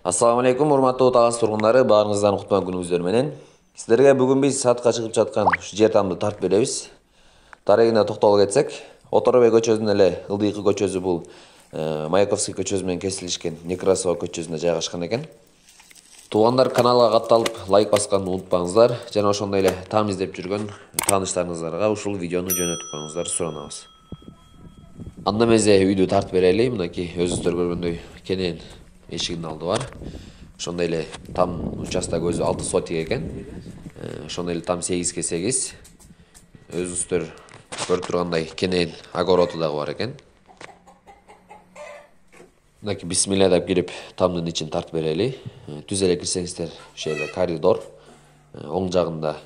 Assalamu алейкум, урматтуу Талас тургундары, баарыңыздан куттуган күнүңүздөр менен. Сиздерге бүгүн биз сатка чыгып жаткан жер тамды тартып беребиз. Дарегине токтолуп кетсек, Оторобай көчөсүнүн эле ылдыйкы көчөсү бул Маяковский көчөсү менен кесилишкен Некрасова көчөсүнө жайгашкан экен. Туугандар, каналга катталып, лайк басканды унутпаңыздар. Жана ошондой эле там издеп жүргөн тааныштарыңыздарга ушул видеону жөнөтүп коюңуздар суранабыз. Анда эмесе үйдү тартып берели. Мынакей өзүңүздөр көргөндөй кенен эшигинин алды бар. Ошондой эле там участок өзү 6 сотик экен. Ошондой эле там 8/8. Өзүңүздөр көрүп тургандай кенен огороду дагы бар экен. Мынакей бисмилля деп кирип тамдын ичин тартып берели. Түз эле кирсеңиздер, ошол жерде коридор, оң жагында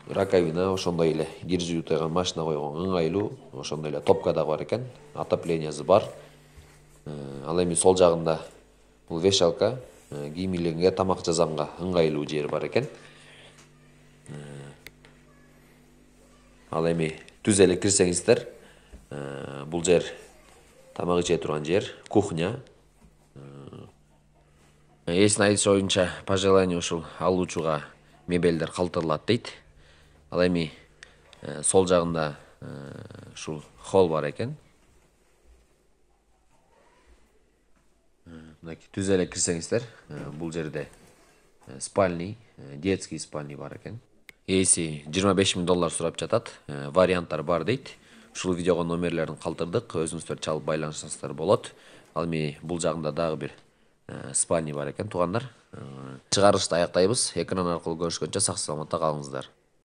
раковина, ошондой эле кир жууп турган машина койгон ыңгайлуу, ошондой эле топка дагы бар экен, отоплениясы бар. Ал эми сол жагында бул вешалка, кийимиңерге, тамак жазганга ыңгайлуу жери бар экен. Ал эми түз эле кирсеңиздер, бул жер тамак иче турган жер, кухня. Эсин айтышы боюнча, по желанию ушул алуучуга мебелдер калтырылат дейт. Ал эми сол жагында ушул холл бар экен. Мынакей түз эле кирсеңиздер, бул жерде спальный, детский спальный бар экен. Ээси $25,000 сурап жатат. Варианттар бар дейт. Ушул видеого номерлерин калтырдык, өзүңүздөр чалып байланышсаңыздар болот. Ал эми бул жагында дагы бир спальный бар экен, туугандар. Чыгарылышты аяктайбыз. Экран аркылуу көрүшкөнчө сак саламатта калыңыздар.